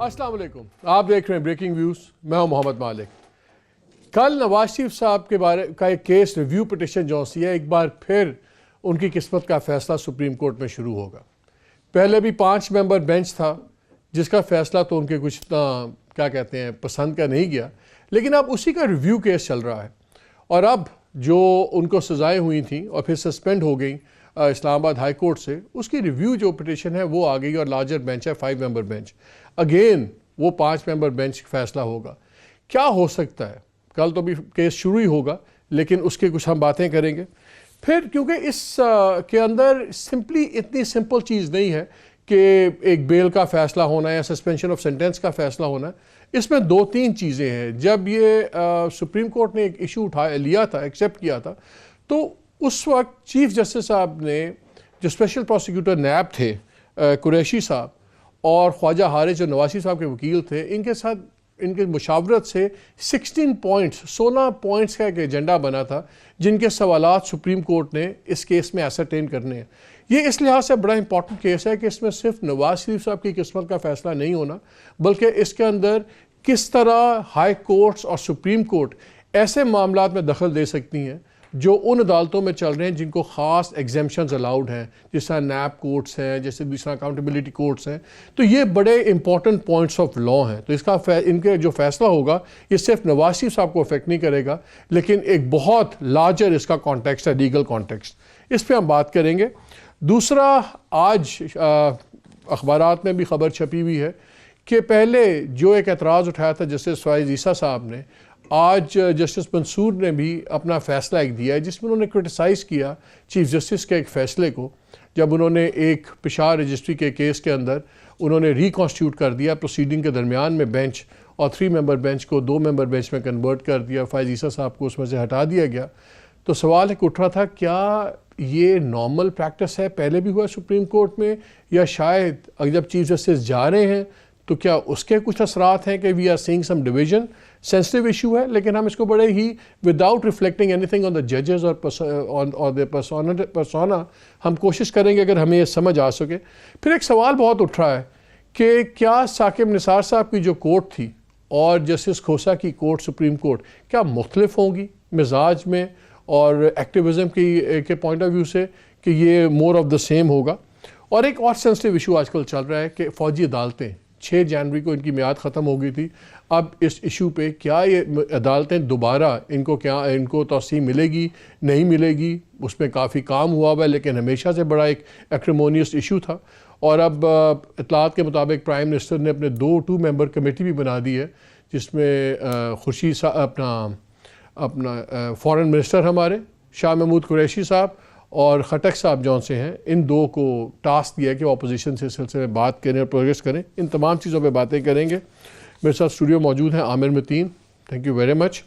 السلام علیکم، آپ دیکھ رہے ہیں بریکنگ ویوز، میں ہوں محمد مالک۔ کل نواز شریف صاحب کے بارے کا ایک کیس ریویو پٹیشن جو سی ہے، ایک بار پھر ان کی قسمت کا فیصلہ سپریم کورٹ میں شروع ہوگا۔ پہلے بھی 5 ممبر بینچ تھا جس کا فیصلہ تو ان کے کچھ کیا کہتے ہیں پسند کا نہیں گیا، لیکن اب اسی کا ریویو کیس چل رہا ہے، اور اب جو ان کو سزائیں ہوئی تھیں اور پھر سسپینڈ ہو گئیں اسلام آباد ہائی کورٹ سے، اس کی ریویو جو پٹیشن ہے وہ آ گئی، اور لارجر بینچ ہے 5 ممبر بینچ۔ اگین وہ 5 ممبر بینچ فیصلہ ہوگا۔ کیا ہو سکتا ہے؟ کل تو بھی کیس شروع ہی ہوگا، لیکن اس کے کچھ ہم باتیں کریں گے۔ پھر کیونکہ اس کے اندر سمپلی اتنی سمپل چیز نہیں ہے کہ ایک بیل کا فیصلہ ہونا ہے یا سسپینشن آف سینٹینس کا فیصلہ ہونا ہے، اس میں 2-3 چیزیں ہیں۔ جب یہ سپریم کورٹ نے ایک ایشو لیا تھا، ایکسیپٹ کیا تھا، تو اس وقت چیف جسٹس صاحب نے، جو اسپیشل پروسیکیوٹر نیب تھے قریشی صاحب، اور خواجہ حارث جو نواز شریف صاحب کے وکیل تھے، ان کے ساتھ ان کے مشاورت سے 16 پوائنٹس کا ایک ایجنڈا بنا تھا جن کے سوالات سپریم کورٹ نے اس کیس میں ایسرٹین کرنے ہیں۔ یہ اس لحاظ سے بڑا امپورٹنٹ کیس ہے کہ اس میں صرف نواز شریف صاحب کی قسمت کا فیصلہ نہیں ہونا، بلکہ اس کے اندر کس طرح ہائی کورٹس اور سپریم کورٹ ایسے معاملات میں دخل دے سکتی ہیں جو ان عدالتوں میں چل رہے ہیں جن کو خاص ایگزیمپشنز الاؤڈ ہیں، جس طرح نیب کورٹس ہیں، جیسے دوسرا اکاؤنٹیبلٹی کورٹس ہیں۔ تو یہ بڑے امپورٹنٹ پوائنٹس آف لا ہیں۔ تو اس کا ان کے جو فیصلہ ہوگا یہ صرف نواز شریف صاحب کو افیکٹ نہیں کرے گا، لیکن ایک بہت لارجر اس کا کانٹیکسٹ ہے، لیگل کانٹیکسٹ۔ اس پہ ہم بات کریں گے۔ دوسرا، آج اخبارات میں بھی خبر چھپی ہوئی ہے کہ پہلے جو ایک اعتراض اٹھایا تھا جسٹس فائز عیسیٰ صاحب نے، آج جسٹس منصور نے بھی اپنا فیصلہ ایک دیا ہے، جس میں انہوں نے کرٹیسائز کیا چیف جسٹس کے ایک فیصلے کو، جب انہوں نے ایک پشاور رجسٹری کے کیس کے اندر انہوں نے ریکانسٹیٹیوٹ کر دیا پروسیڈنگ کے درمیان میں بینچ، اور 3 ممبر بینچ کو 2 ممبر بینچ میں کنورٹ کر دیا، فائز عیسیٰ صاحب کو اس میں سے ہٹا دیا گیا۔ تو سوال ایک اٹھ رہا تھا، کیا یہ نارمل پریکٹس ہے، پہلے بھی ہوا سپریم کورٹ میں، یا شاید جب چیف جسٹس جا رہے ہیں تو کیا اس کے کچھ اثرات ہیں کہ we are seeing some division? Sensitive issue ہے، لیکن ہم اس کو بڑے ہی without reflecting anything on the ججز اور دا پرسونا ہم کوشش کریں گے اگر ہمیں یہ سمجھ آ سکے۔ پھر ایک سوال بہت اٹھ رہا ہے کہ کیا ثاقب نثار صاحب کی جو کورٹ تھی اور جسٹس کھوسا کی کورٹ سپریم کورٹ کیا مختلف ہوں گی مزاج میں اور ایکٹیویزم کے پوائنٹ آف ویو سے، کہ یہ مور آف دا سیم ہوگا؟ اور ایک اور سینسٹیو ایشو آج کل چل رہا ہے کہ فوجی عدالتیں 6 جنوری کو ان کی میعاد ختم ہو گئی تھی۔ اب اس ایشو پہ کیا یہ عدالتیں دوبارہ ان کو توسیع ملے گی نہیں ملے گی؟ اس میں کافی کام ہوا ہوا ہے، لیکن ہمیشہ سے بڑا ایک ایکریمونیس ایشو تھا۔ اور اب اطلاعات کے مطابق پرائم منسٹر نے اپنے 2 ممبر کمیٹی بھی بنا دی ہے، جس میں خورشید صاحب اپنا فارن منسٹر ہمارے شاہ محمود قریشی صاحب اور خٹک صاحب جون سے ہیں، ان 2 کو ٹاسک دیا کہ وہ اپوزیشن سے اس سلسلے میں بات کریں اور پروگریس کریں۔ ان تمام چیزوں پہ باتیں کریں گے۔ میرے ساتھ اسٹوڈیو موجود ہیں Amir Mateen, thank you very much,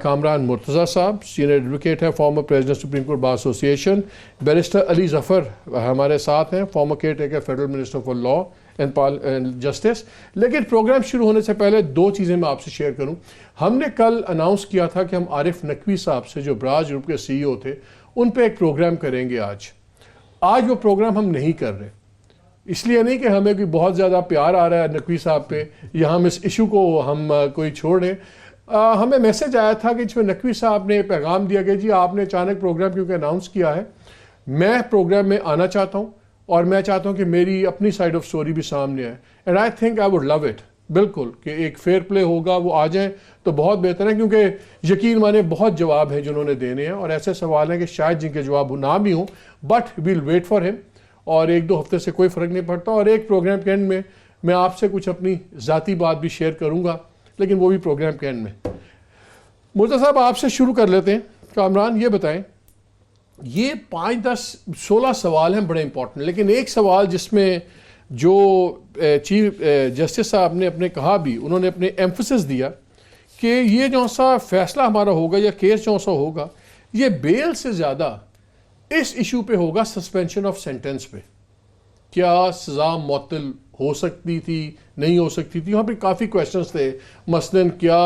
Kamran Murtaza sahab senior advocate ہیں، former president supreme court bar association, barrister Ali Zafar ہمارے ساتھ ہیں، former caretaker federal minister for law and justice. لیکن پروگرام شروع ہونے سے پہلے 2 چیزیں میں آپ سے شیئر کروں۔ ہم نے کل اناؤنس کیا تھا کہ ہم عارف نقوی صاحب سے، جو براز گروپ کے CEO تھے، ان پہ ایک پروگرام کریں گے آج وہ پروگرام ہم نہیں کر رہے، اس لیے نہیں کہ ہمیں کوئی بہت زیادہ پیار آ رہا ہے نقوی صاحب پہ یا ہم اس ایشو کو ہم کوئی چھوڑ دیں۔ ہمیں میسج آیا تھا کہ جس میں نقوی صاحب نے پیغام دیا کہ جی آپ نے اچانک پروگرام کیونکہ اناؤنس کیا ہے، میں پروگرام میں آنا چاہتا ہوں اور میں چاہتا ہوں کہ میری اپنی سائڈ آف سٹوری بھی سامنے آئے، and I think I would love it. بالکل کہ ایک فیئر پلے ہوگا، وہ آ جائیں تو بہت بہتر ہے، کیونکہ یقین مانے بہت جواب ہیں جنہوں نے دینے ہیں، اور ایسے سوال ہیں کہ شاید جن کے جواب نہ بھی ہوں، بٹ ویل ویٹ فار ہم، اور 1-2 ہفتے سے کوئی فرق نہیں پڑتا۔ اور ایک پروگرام کے اینڈ میں میں آپ سے کچھ اپنی ذاتی بات بھی شیئر کروں گا، لیکن وہ بھی پروگرام کے اینڈ میں۔ مرتضیٰ صاحب آپ سے شروع کر لیتے ہیں۔ کامران یہ بتائیں، یہ 5-10-16 سوال ہیں بڑے امپورٹنٹ، لیکن ایک سوال جس میں جو چیف جسٹس صاحب نے اپنے کہا بھی، انہوں نے اپنے ایمفسس دیا کہ یہ جو سا فیصلہ ہمارا ہوگا یا کیس جو سا ہوگا، یہ بیل سے زیادہ اس ایشو پہ ہوگا سسپینشن آف سینٹینس پہ۔ کیا سزا معطل ہو سکتی تھی، نہیں ہو سکتی تھی؟ وہاں پہ کافی کویشچنس تھے، مثلاً کیا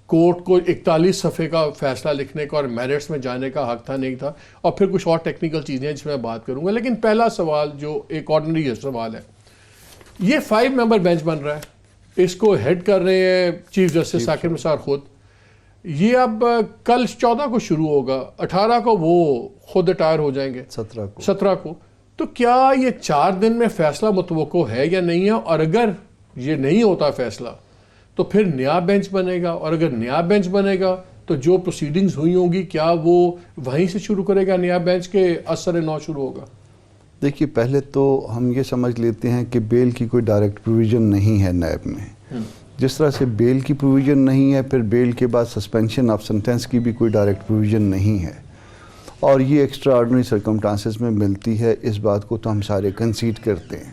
کورٹ کو 41 صفحے کا فیصلہ لکھنے کا اور میرٹس میں جانے کا حق تھا نہیں تھا، اور پھر کچھ اور ٹیکنیکل چیزیں ہیں جس میں میں بات کروں گا۔ لیکن پہلا سوال جو ایک آرڈنری سوال ہے، یہ 5 ممبر بینچ بن رہا ہے، اس کو ہیڈ کر رہے ہیں چیف جسٹس ثاقب نثار خود. یہ اب کل 14 کو شروع ہوگا, 18 کو وہ خود ریٹائر ہو جائیں گے, 17 کو. تو کیا یہ 4 دن میں فیصلہ متوقع ہے یا نہیں ہے؟ اور اگر یہ نہیں ہوتا فیصلہ تو پھر نیا بینچ بنے گا, اور اگر نیا بینچ بنے گا تو جو پروسیڈنگز ہوئی ہوں گی کیا وہ وہیں سے شروع کرے گا نیا بینچ کے اثر نو شروع ہوگا؟ دیکھیے پہلے تو ہم یہ سمجھ لیتے ہیں کہ بیل کی کوئی ڈائریکٹ پروویژن نہیں ہے نیب میں. جس طرح سے بیل کی پروویژن نہیں ہے, پھر بیل کے بعد سسپینشن آف سنٹینس کی بھی کوئی ڈائریکٹ پروویژن نہیں ہے, اور یہ ایکسٹرا آرڈنری سرکمسٹانسز میں ملتی ہے. اس بات کو تو ہم سارے کنسیڈ کرتے ہیں,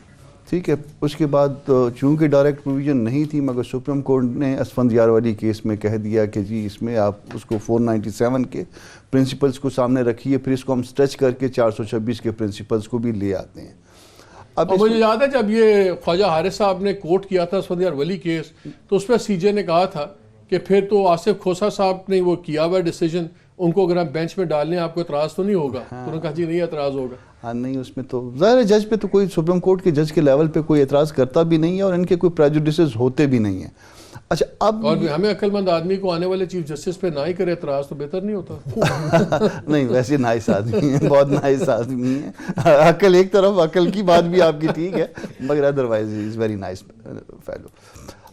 ٹھیک ہے. اس کے بعد چونکہ ڈائریکٹ پروویژن نہیں تھی, مگر سپریم کورٹ نے اسفندیار والی کیس میں کہہ دیا کہ جی اس میں آپ اس کو 497 کے پرنسپلز کو سامنے رکھیے, پھر اس کو ہم سٹریچ کر کے 426 کے پرنسپلز کو بھی لے آتے ہیں. اب مجھے یاد ہے جب یہ خواجہ حارث صاحب نے کوٹ کیا تھا اسفندیار ولی کیس, تو اس پہ سی جے نے کہا تھا کہ پھر تو آصف کھوسہ صاحب نے وہ کیا ہوا ڈیسیجن, ان کو اگر ہم بینچ میں ڈال لیں آپ کو اعتراض تو نہیں ہوگا؟ تو انہوں نے کہا جی نہیں اعتراض ہوگا. ہاں نہیں, اس میں تو ظاہر ہے جج پہ تو کوئی سپریم کورٹ کے جج کے لیول پہ کوئی اعتراض کرتا بھی نہیں ہے, اور ان کے کوئی پریجوڈسز ہوتے بھی نہیں ہیں. اچھا اب اور ہمیں عقل مند آدمی کو آنے والے چیف جسٹس پہ نہ ہی کرے اعتراض تو بہتر نہیں ہوتا؟ نہیں ویسے نائس آدمی ہیں, بہت نائس آدمی ہیں. عقل ایک طرف, عقل کی بات بھی آپ کی ٹھیک ہے, مگر otherwise he is very nice fellow.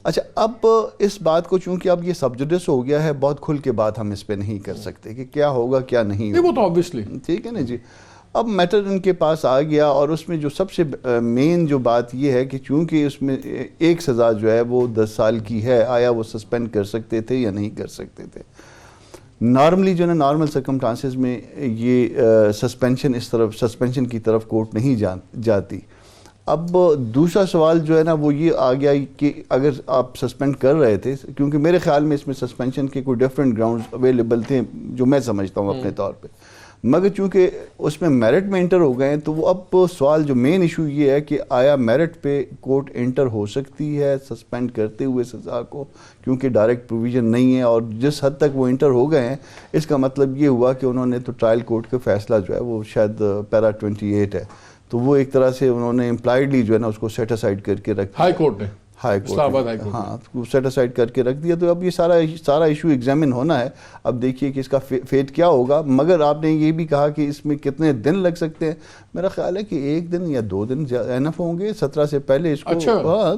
اچھا اب اس بات کو چونکہ اب یہ سب جوڈس ہو گیا ہے, بہت کھل کے بات ہم اس پہ نہیں کر سکتے کہ کیا ہوگا کیا نہیں ہوگا, وہ تو obviously ٹھیک ہے نا جی. اب میٹر ان کے پاس آ گیا, اور اس میں جو سب سے مین جو بات یہ ہے کہ چونکہ اس میں ایک سزا جو ہے وہ 10 سال کی ہے, آیا وہ سسپینڈ کر سکتے تھے یا نہیں کر سکتے تھے. نارملی جو ہے نا نارمل سرکمسٹانسز میں یہ سسپینشن کی طرف کورٹ نہیں جاتی. اب دوسرا سوال جو ہے نا وہ یہ آ گیا کہ اگر آپ سسپینڈ کر رہے تھے, کیونکہ میرے خیال میں اس میں سسپینشن کے کوئی ڈیفرنٹ گراؤنڈز اویلیبل تھے جو میں سمجھتا ہوں اپنے طور پہ, مگر چونکہ اس میں میرٹ میں انٹر ہو گئے ہیں, تو وہ اب سوال جو مین ایشو یہ ہے کہ آیا میرٹ پہ کورٹ انٹر ہو سکتی ہے سسپینڈ کرتے ہوئے سزا کو, کیونکہ ڈائریکٹ پروویژن نہیں ہے. اور جس حد تک وہ انٹر ہو گئے ہیں, اس کا مطلب یہ ہوا کہ انہوں نے تو ٹرائل کورٹ کا فیصلہ جو ہے وہ شاید پیرا 28 ہے, تو وہ ایک طرح سے انہوں نے امپلائڈلی جو ہے نا اس کو سیٹ اسائڈ کر کے رکھ دیا, ہائی کورٹ نے ہاں سیٹ اسائڈ کر کے رکھ دیا. تو اب یہ سارا ایشو ایگزامن ہونا ہے. اب دیکھیے کہ اس کا فیٹ کیا ہوگا. مگر آپ نے یہ بھی کہا کہ اس میں کتنے دن لگ سکتے ہیں. میرا خیال ہے کہ 1 دن یا 2 دن انف ہوں گے 17 سے پہلے اس کو. ہاں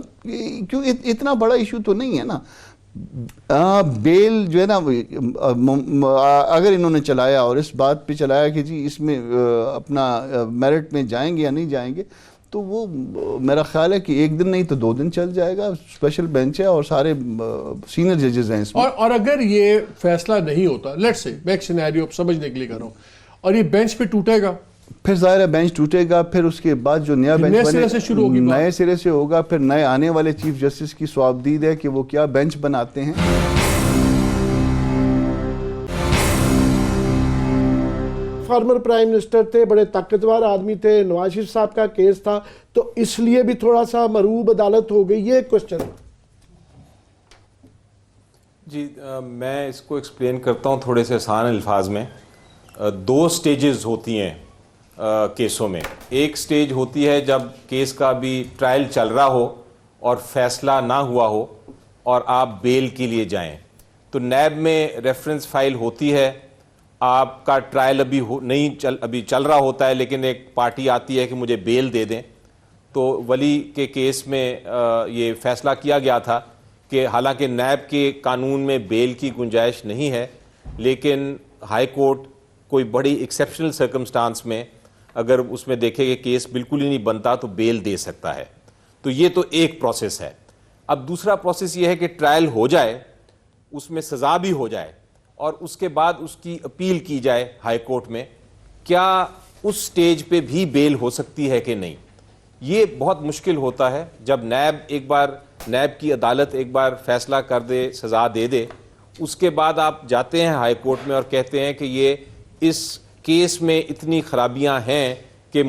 کیوں اتنا بڑا ایشو تو نہیں ہے نا. بیل جو ہے نا اگر انہوں نے چلایا اور اس بات پہ چلایا کہ جی اس میں اپنا میرٹ میں جائیں گے یا نہیں جائیں گے, تو وہ میرا خیال ہے کہ 1 دن نہیں تو 2 دن چل جائے گا. اسپیشل بینچ ہے اور سارے سینئر ججز ہیں اس میں. اور اگر یہ فیصلہ نہیں ہوتا, لیٹس سے میں ایک سینیریو سمجھنے کے لیے کر رہا ہوں, اور یہ بینچ پہ ٹوٹے گا, پھر ظاہر ہے بینچ ٹوٹے گا, پھر اس کے بعد جو نیا بینچ بنے نئے سرے سے ہوگا. پھر نئے آنے والے چیف جسٹس کی صوابدید ہے کہ وہ کیا بینچ بناتے ہیں. فارمر پرائم منسٹر تھے, بڑے طاقتور آدمی تھے, نواز شریف صاحب کا کیس تھا, تو اس لیے بھی تھوڑا سا مروب عدالت ہو گئی. یہ ایک کوشچن جی میں اس کو ایکسپلین کرتا ہوں تھوڑے سے آسان الفاظ میں. 2 سٹیجز ہوتی ہیں کیسوں میں. ایک سٹیج ہوتی ہے جب کیس کا بھی ٹرائل چل رہا ہو اور فیصلہ نہ ہوا ہو اور آپ بیل کے لیے جائیں, تو نیب میں ریفرنس فائل ہوتی ہے. آپ کا ٹرائل ابھی چل رہا ہوتا ہے, لیکن ایک پارٹی آتی ہے کہ مجھے بیل دے دیں. تو ولی کے کیس میں یہ فیصلہ کیا گیا تھا کہ حالانکہ نیب کے قانون میں بیل کی گنجائش نہیں ہے, لیکن ہائی کورٹ کوئی بڑی ایکسیپشنل سرکمسٹانس میں اگر اس میں دیکھے کہ کیس بالکل ہی نہیں بنتا تو بیل دے سکتا ہے. تو یہ تو ایک پروسیس ہے. اب دوسرا پروسیس یہ ہے کہ ٹرائل ہو جائے, اس میں سزا بھی ہو جائے, اور اس کے بعد اس کی اپیل کی جائے ہائی کورٹ میں. کیا اس سٹیج پہ بھی بیل ہو سکتی ہے کہ نہیں؟ یہ بہت مشکل ہوتا ہے جب نیب کی عدالت ایک بار فیصلہ کر دے, سزا دے دے, اس کے بعد آپ جاتے ہیں ہائی کورٹ میں اور کہتے ہیں کہ یہ اس کیس میں اتنی خرابیاں ہیں کہ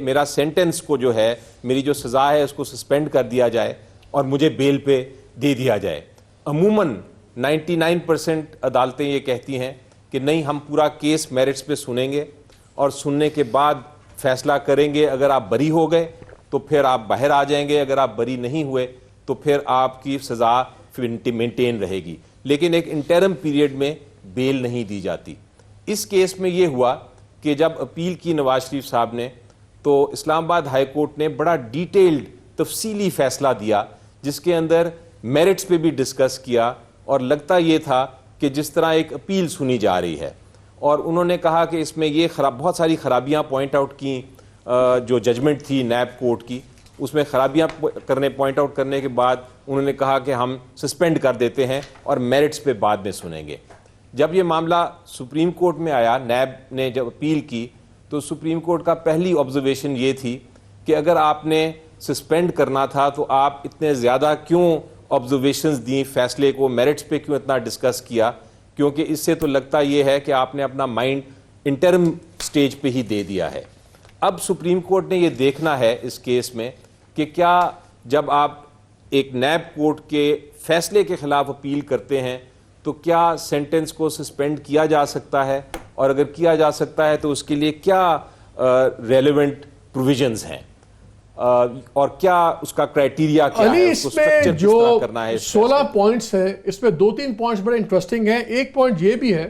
میرا سینٹنس کو جو ہے, میری جو سزا ہے اس کو سسپینڈ کر دیا جائے اور مجھے بیل پہ دے دیا جائے. عموماً 99% عدالتیں یہ کہتی ہیں کہ نہیں, ہم پورا کیس میرٹس پہ سنیں گے اور سننے کے بعد فیصلہ کریں گے. اگر آپ بری ہو گئے تو پھر آپ باہر آ جائیں گے, اگر آپ بری نہیں ہوئے تو پھر آپ کی سزا مینٹین رہے گی، لیکن ایک انٹرم پیریڈ میں بیل نہیں دی جاتی۔ اس کیس میں یہ ہوا کہ جب اپیل کی نواز شریف صاحب نے تو اسلام آباد ہائی کورٹ نے بڑا ڈیٹیلڈ تفصیلی فیصلہ دیا جس کے اندر میرٹس پہ بھی ڈسکس کیا، اور لگتا یہ تھا کہ جس طرح ایک اپیل سنی جا رہی ہے، اور انہوں نے کہا کہ اس میں یہ بہت ساری خرابیاں پوائنٹ آؤٹ کی، جو ججمنٹ تھی نیب کورٹ کی اس میں خرابیاں پوائنٹ آؤٹ کرنے کے بعد انہوں نے کہا کہ ہم سسپینڈ کر دیتے ہیں اور میرٹس پہ بعد میں سنیں گے۔ جب یہ معاملہ سپریم کورٹ میں آیا، نیب نے جب اپیل کی تو سپریم کورٹ کا پہلی آبزرویشن یہ تھی کہ اگر آپ نے سسپینڈ کرنا تھا تو آپ اتنے زیادہ کیوں آبزرویشنز دیں، فیصلے کو میرٹس پہ کیوں اتنا ڈسکس کیا، کیونکہ اس سے تو لگتا یہ ہے کہ آپ نے اپنا مائنڈ انٹرم سٹیج پہ ہی دے دیا ہے۔ اب سپریم کورٹ نے یہ دیکھنا ہے اس کیس میں کہ کیا جب آپ ایک نیب کورٹ کے فیصلے کے خلاف اپیل کرتے ہیں تو کیا سینٹنس کو سسپینڈ کیا جا سکتا ہے، اور اگر کیا جا سکتا ہے تو اس کے لیے کیا ریلیونٹ پروویژنز ہیں، اور کیا اس کا کرائٹیریا کیا ہے، اس کو سٹرکچر کس طرح کرنا ہے۔ 16 پوائنٹس ہیں، اس میں 2-3 پوائنٹس بڑے انٹرسٹنگ ہیں۔ ایک پوائنٹ یہ بھی ہے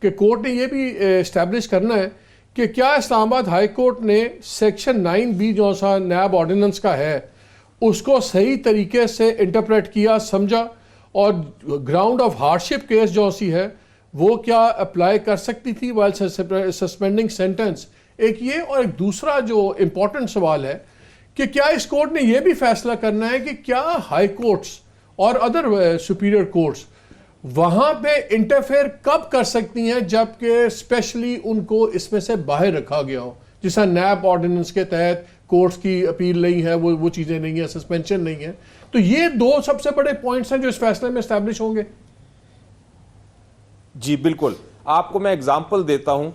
کہ کورٹ نے یہ بھی اسٹیبلش کرنا ہے کہ کیا اسلام آباد ہائی کورٹ نے سیکشن 9B جو سا نیب آرڈیننس کا ہے اس کو صحیح طریقے سے انٹرپریٹ کیا، سمجھا، اور گراؤنڈ آف ہارڈشپ کیس جو سی ہے وہ کیا اپلائی کر سکتی تھی وائل سسپینڈنگ سینٹنس۔ ایک یہ، اور ایک دوسرا جو امپورٹنٹ سوال ہے کہ کیا اس کورٹ نے یہ بھی فیصلہ کرنا ہے کہ کیا ہائی کورٹس اور ادر سپیریئر کورٹس وہاں پہ انٹرفیئر کب کر سکتی ہیں جبکہ اسپیشلی ان کو اس میں سے باہر رکھا گیا ہو، جیسا نیب آرڈیننس کے تحت کورٹس کی اپیل نہیں ہے، وہ چیزیں نہیں ہیں، سسپینشن نہیں ہے۔ تو یہ 2 سب سے بڑے پوائنٹس ہیں جو اس فیصلے میں اسٹیبلش ہوں گے۔ جی بالکل، آپ کو میں اگزامپل دیتا ہوں۔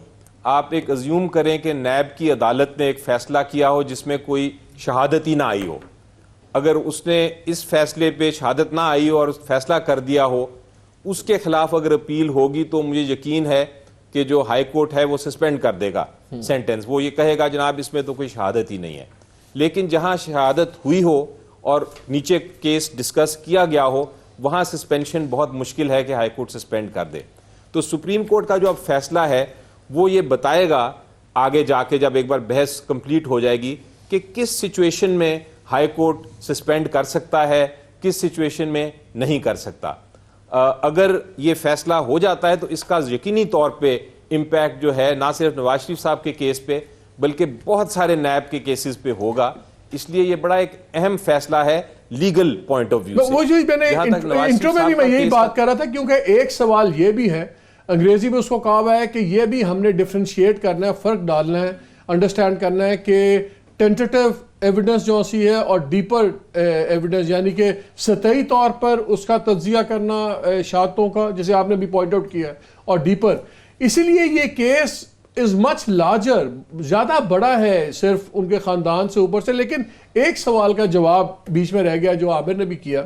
آپ ایک ازیوم کریں کہ نیب کی عدالت نے ایک فیصلہ کیا ہو جس میں کوئی شہادت ہی نہ آئی ہو، اگر اس نے اس فیصلے پہ شہادت نہ آئی ہو اور فیصلہ کر دیا ہو، اس کے خلاف اگر اپیل ہوگی تو مجھے یقین ہے کہ جو ہائی کورٹ ہے وہ سسپینڈ کر دے گا سینٹنس، وہ یہ کہے گا جناب اس میں تو کوئی شہادت ہی نہیں ہے۔ لیکن جہاں شہادت ہوئی ہو اور نیچے کیس ڈسکس کیا گیا ہو، وہاں سسپینشن بہت مشکل ہے کہ ہائی کورٹ سسپینڈ کر دے۔ تو سپریم کورٹ کا جو اب فیصلہ ہے وہ یہ بتائے گا آگے جا کے جب ایک بار بحث کمپلیٹ ہو جائے گی کہ کس سچویشن میں ہائی کورٹ سسپینڈ کر سکتا ہے، کس سچویشن میں نہیں کر سکتا۔ اگر یہ فیصلہ ہو جاتا ہے تو اس کا یقینی طور پہ امپیکٹ جو ہے نہ صرف نواز شریف صاحب کے کیس پہ بلکہ بہت سارے نیب کے کیسز پہ ہوگا، اس لیے یہ بڑا ایک اہم فیصلہ ہے لیگل پوائنٹ آف ویو سے۔ وہ جو میں نے انٹرو میں بھی میں یہی بات کر رہا تھا، کیونکہ ایک سوال یہ بھی ہے، انگریزی میں اس کو کہا ہوا ہے کہ یہ بھی ہم نے ڈفرینشیٹ کرنا ہے، فرق ڈالنا ہے، انڈرسٹینڈ کرنا ہے کہ ٹینٹیٹیو ایویڈنس جو سی ہے اور ڈیپر ایویڈنس، یعنی کہ سطحی طور پر اس کا تجزیہ کرنا شہادتوں کا، جسے آپ نے بھی پوائنٹ آؤٹ کیا ہے، اور ڈیپر۔ اسی لیے یہ کیس از مچ لارجر، زیادہ بڑا ہے صرف ان کے خاندان سے اوپر سے۔ لیکن ایک سوال کا جواب بیچ میں رہ گیا جو عامر نے بھی کیا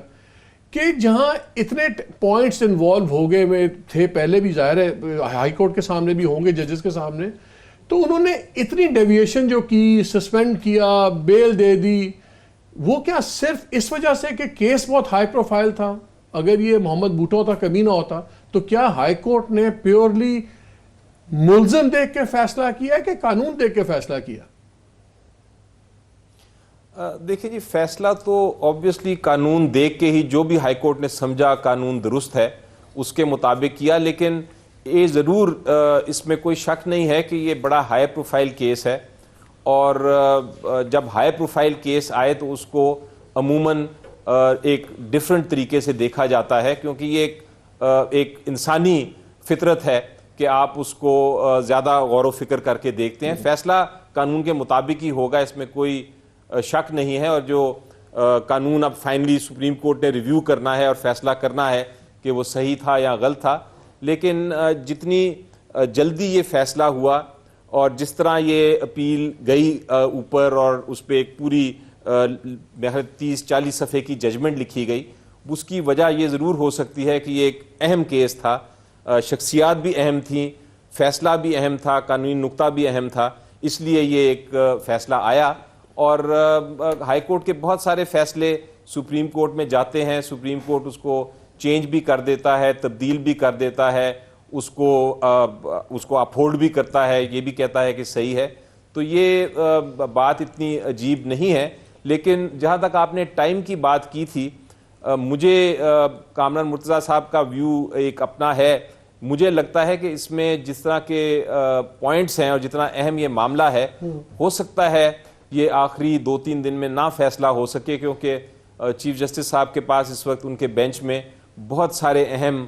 کہ جہاں اتنے پوائنٹس انوالو ہو گئے ہوئے تھے پہلے بھی، ظاہر ہے ہائی کورٹ کے سامنے بھی ہوں گے، ججز کے سامنے، تو انہوں نے اتنی ڈیویشن جو کی، سسپینڈ کیا، بیل دے دی، وہ کیا صرف اس وجہ سے کہ کیس بہت ہائی پروفائل تھا؟ اگر یہ محمد بھٹو ہوتا، کبھی نہ ہوتا، تو کیا ہائی کورٹ نے پیورلی ملزم دیکھ کے فیصلہ کیا کہ قانون دیکھ کے فیصلہ کیا؟ دیکھیں جی، فیصلہ تو آبویسلی قانون دیکھ کے ہی، جو بھی ہائی کورٹ نے سمجھا قانون درست ہے اس کے مطابق کیا، لیکن یہ ضرور اس میں کوئی شک نہیں ہے کہ یہ بڑا ہائی پروفائل کیس ہے، اور جب ہائی پروفائل کیس آئے تو اس کو عموماً ایک ڈیفرنٹ طریقے سے دیکھا جاتا ہے، کیونکہ یہ ایک انسانی فطرت ہے کہ آپ اس کو زیادہ غور و فکر کر کے دیکھتے ہیں۔ فیصلہ قانون کے مطابق ہی ہوگا، اس میں کوئی شک نہیں ہے، اور جو قانون اب فائنلی سپریم کورٹ نے ریویو کرنا ہے اور فیصلہ کرنا ہے کہ وہ صحیح تھا یا غلط تھا۔ لیکن جتنی جلدی یہ فیصلہ ہوا اور جس طرح یہ اپیل گئی اوپر اور اس پہ ایک پوری 30-40 صفحے کی ججمنٹ لکھی گئی، اس کی وجہ یہ ضرور ہو سکتی ہے کہ یہ ایک اہم کیس تھا، شخصیات بھی اہم تھیں، فیصلہ بھی اہم تھا، قانونی نقطہ بھی اہم تھا، اس لیے یہ ایک فیصلہ آیا۔ اور ہائی کورٹ کے بہت سارے فیصلے سپریم کورٹ میں جاتے ہیں, سپریم کورٹ اس کو چینج بھی کر دیتا ہے, تبدیل بھی کر دیتا ہے, اس کو اپہولڈ بھی کرتا ہے, یہ بھی کہتا ہے کہ صحیح ہے. تو یہ بات اتنی عجیب نہیں ہے. لیکن جہاں تک آپ نے ٹائم کی بات کی تھی, مجھے کامران مرتضیٰ صاحب کا ویو ایک اپنا ہے. مجھے لگتا ہے کہ اس میں جس طرح کے پوائنٹس ہیں اور جتنا اہم یہ معاملہ ہے, ہو سکتا ہے یہ آخری 2-3 دن میں نہ فیصلہ ہو سکے, کیونکہ چیف جسٹس صاحب کے پاس اس وقت ان کے بینچ میں بہت سارے اہم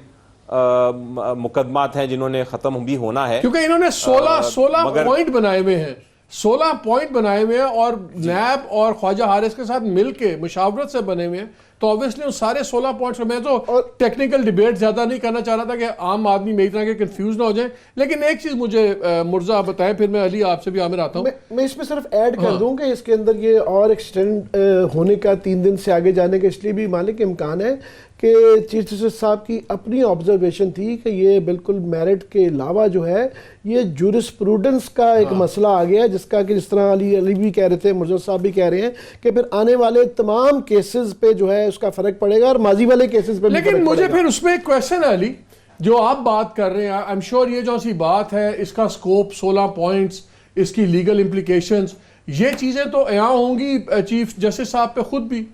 مقدمات ہیں جنہوں نے ختم بھی ہونا ہے. کیونکہ انہوں نے 16 پوائنٹ بنائے ہوئے ہیں, 16 پوائنٹ بنائے ہوئے ہیں, اور نیب اور خواجہ حارث کے ساتھ مل کے مشاورت سے بنے ہوئے ہیں. تو obviously ان سارے 16 پوائنٹس, میں تو ٹیکنیکل ڈیبیٹ زیادہ نہیں کرنا چاہ رہا تھا کہ عام آدمی میری طرح کے کنفیوز نہ ہو جائیں. لیکن ایک چیز مجھے مرزا بتائیں, پھر میں علی آپ سے بھی عامر آتا ہوں. میں اس میں صرف ایڈ کر دوں کہ اس کے اندر یہ اور ایکسٹینڈ ہونے کا 3 دن سے آگے جانے کا اس لیے بھی مالک امکان ہے کہ چیف جسٹس صاحب کی اپنی آبزرویشن تھی کہ یہ بالکل میرٹ کے علاوہ جو ہے یہ جورسپروڈنس کا ایک مسئلہ آ گیا ہے, جس کا کہ جس طرح علی بھی کہہ رہے تھے, مرزا صاحب بھی کہہ رہے ہیں کہ پھر آنے والے تمام کیسز پہ جو ہے اس کا فرق پڑے گا, اور ماضی والے کیسز پہ بھی فرق پڑے گا. لیکن مجھے پھر اس میں ایک کویسچن ہے علی, جو آپ بات کر رہے ہیں, آئی ایم شیور یہ جو سی بات ہے, اس کا سکوپ 16 پوائنٹس, اس کی لیگل امپلیکیشنز, یہ چیزیں تو یہاں ہوں گی چیف جسٹس صاحب پہ خود بھی.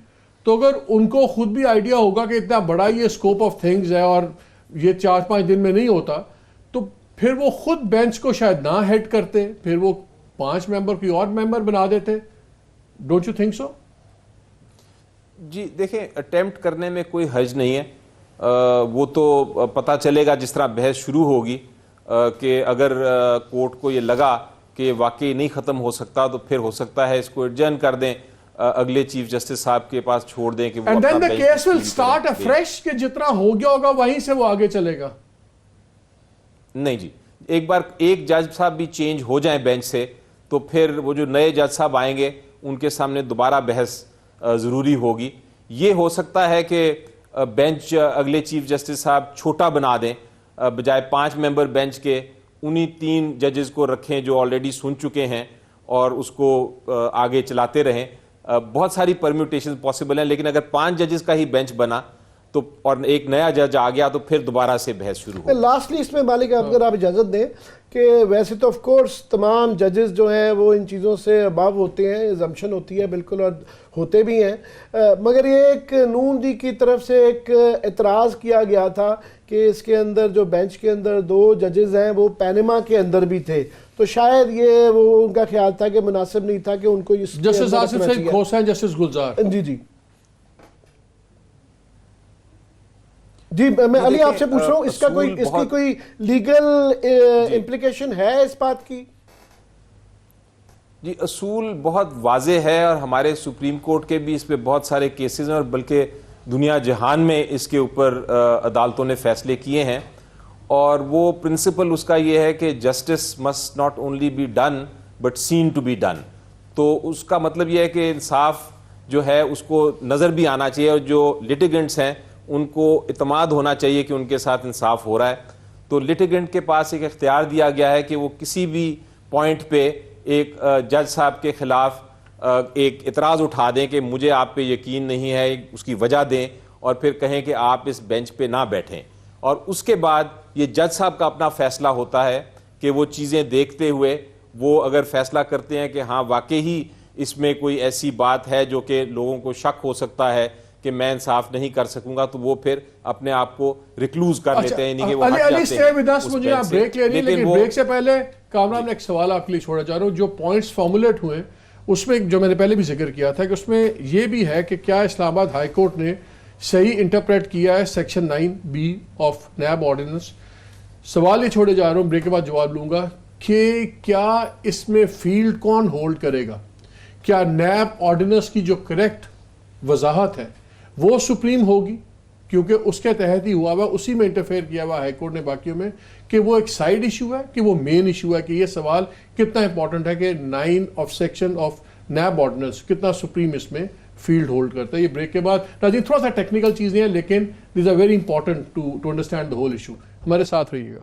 تو اگر ان کو خود بھی آئیڈیا ہوگا کہ اتنا بڑا یہ اسکوپ آف تھنگز ہے اور یہ 4-5 دن میں نہیں ہوتا, تو پھر وہ خود بینچ کو شاید نہ ہیڈ کرتے, پھر وہ 5 ممبر کوئی اور ممبر بنا دیتے. Don't you think so? جی دیکھیں, اٹیمپٹ کرنے میں کوئی حرج نہیں ہے. وہ تو پتہ چلے گا جس طرح بحث شروع ہوگی, کہ اگر کورٹ کو یہ لگا کہ یہ واقعی نہیں ختم ہو سکتا تو پھر ہو سکتا ہے اس کو ایڈجرن کر دیں, اگلے چیف جسٹس صاحب کے پاس چھوڑ دیں کہ وہ and then the case will start afresh, کہ جتنا ہو گیا ہوگا وہیں سے وہ آگے چلے گا. نہیں جی, ایک بار ایک جج صاحب بھی چینج ہو جائیں بینچ سے, تو پھر وہ جو نئے جج صاحب آئیں گے ان کے سامنے دوبارہ بحث ضروری ہوگی. یہ ہو سکتا ہے کہ بینچ اگلے چیف جسٹس صاحب چھوٹا بنا دیں, بجائے 5 ممبر بینچ کے انہی 3 ججز کو رکھیں جو آلریڈی سن چکے ہیں, اور اس کو آگے چلاتے رہیں. بہت ساری پرمیوٹیشن پاسبل ہیں, لیکن اگر 5 ججز کا ہی بینچ بنا تو اور ایک نیا جج آ گیا تو پھر دوبارہ سے بحث شروع ہو. لاسٹلی اس میں مالک اگر آپ اجازت دیں کہ ویسے تو آف کورس تمام ججز جو ہیں وہ ان چیزوں سے اباو ہوتے ہیں, ایگزمپشن ہوتی ہے بالکل, اور ہوتے بھی ہیں, مگر یہ ایک نون دی کی طرف سے ایک اعتراض کیا گیا تھا کہ اس کے اندر جو بینچ کے اندر 2 ججز ہیں وہ پینما کے اندر بھی تھے, تو شاید یہ وہ ان کا خیال تھا کہ مناسب نہیں تھا کہ ان کو اس جسٹس آصف سعید کھوسہ, جسٹس گلزار. جی میں علی آپ سے پوچھ رہا ہوں, اس کی کوئی لیگل امپلیکیشن ہے اس بات کی؟ جی اصول بہت واضح ہے, اور ہمارے سپریم کورٹ کے بھی اس پہ بہت سارے کیسز ہیں, اور بلکہ دنیا جہان میں اس کے اوپر عدالتوں نے فیصلے کیے ہیں. اور وہ پرنسپل اس کا یہ ہے کہ justice must not only be done but seen to be done. تو اس کا مطلب یہ ہے کہ انصاف جو ہے اس کو نظر بھی آنا چاہیے, اور جو لٹیگنٹس ہیں ان کو اعتماد ہونا چاہیے کہ ان کے ساتھ انصاف ہو رہا ہے. تو لٹیگنٹ کے پاس ایک اختیار دیا گیا ہے کہ وہ کسی بھی پوائنٹ پہ ایک جج صاحب کے خلاف ایک اعتراض اٹھا دیں کہ مجھے آپ پہ یقین نہیں ہے, اس کی وجہ دیں, اور پھر کہیں کہ آپ اس بینچ پہ نہ بیٹھیں. اور اس کے بعد یہ جج صاحب کا اپنا فیصلہ ہوتا ہے کہ وہ چیزیں دیکھتے ہوئے وہ اگر فیصلہ کرتے ہیں کہ ہاں واقعی ہی اس میں کوئی ایسی بات ہے جو کہ لوگوں کو شک ہو سکتا ہے کہ میں انصاف نہیں کر سکوں گا, تو وہ پھر اپنے آپ کو ریکلوز کر لیتے ہیں, یعنی کہ وہ ہٹ جاتے ہیں. مجھے آپ بریک لے رہی ہیں, لیکن بریک سے پہلے کامران نے ایک سوال آپ کے لیے چھوڑا چاہ رہا ہوں. جو پوائنٹس فارمولیٹ ہوئے اس میں جو میں نے پہلے بھی ذکر کیا تھا کہ اس میں یہ بھی ہے کہ کیا اسلام آباد ہائی کورٹ نے صحیح انٹرپریٹ کیا ہے section 9B of NAB ordinance. سوال یہ چھوڑے جا رہا ہوں, بریک کے بعد جواب لوں گا, کہ کیا اس میں فیلڈ کون ہولڈ کرے گا؟ کیا نیب آرڈیننس کی جو کریکٹ وضاحت ہے وہ سپریم ہوگی کیونکہ اس کے تحت ہی ہوا ہوا, اسی میں انٹرفیئر کیا ہوا ہائی کورٹ نے باقیوں میں, کہ وہ ایک سائیڈ ایشو ہے کہ وہ مین ایشو ہے, کہ یہ سوال کتنا امپورٹنٹ ہے کہ 9 of section of NAB ordinance کتنا سپریم اس میں فیلڈ ہولڈ کرتا ہے. یہ بریک کے بعد ناظرین تھوڑا سا ٹیکنیکل چیزیں ہیں, لیکن these are very important to understand the whole issue. ہمارے ساتھ رہیے گا.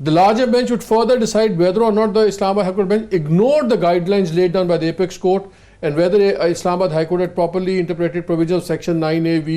the larger bench would further decide whether or not the Islamabad High Court bench ignored the guidelines laid down by the Apex Court and whether Islamabad High Court had properly interpreted provisions of section 9A(v)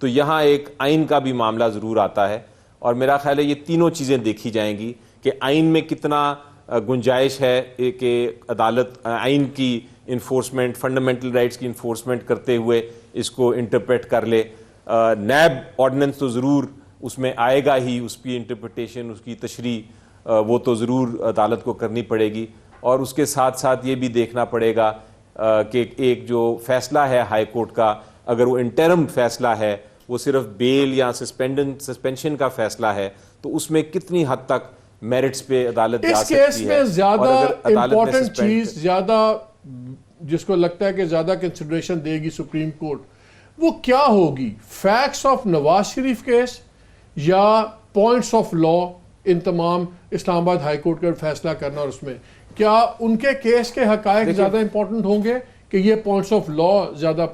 تو یہاں ایک آئین کا بھی معاملہ ضرور آتا ہے، اور میرا خیال ہے یہ تینوں چیزیں دیکھی جائیں گی کہ آئین میں کتنا گنجائش ہے کہ عدالت آئین کی انفورسمنٹ، فنڈامنٹل رائٹس کی انفورسمنٹ کرتے ہوئے اس کو انٹرپریٹ کر لے۔ نیب آرڈیننس تو ضرور اس میں آئے گا ہی، اس کی انٹرپریٹیشن، اس کی تشریح وہ تو ضرور عدالت کو کرنی پڑے گی، اور اس کے ساتھ ساتھ یہ بھی دیکھنا پڑے گا کہ ایک جو فیصلہ ہے ہائی کورٹ کا، اگر وہ انٹرم فیصلہ ہے، وہ صرف بیل یا سسپینشن کا فیصلہ ہے، تو اس میں کتنی حد تک میرٹس پہ عدالت جا سکتی ہے۔ اس کیس میں زیادہ امپورٹنٹ چیز، زیادہ جس کو لگتا ہے کہ زیادہ کنسیڈریشن دے گی سپریم کورٹ، وہ کیا ہوگی؟ Facts of Nawaz Sharif case یا پوائنٹس آف لا ان تمام اسلام آباد ہائی کورٹ کا فیصلہ کرنا، اور اس میں کیا ان کے کیس کے حقائق زیادہ امپورٹنٹ ہوں گے کہ یہ پوائنٹس آف لا زیادہ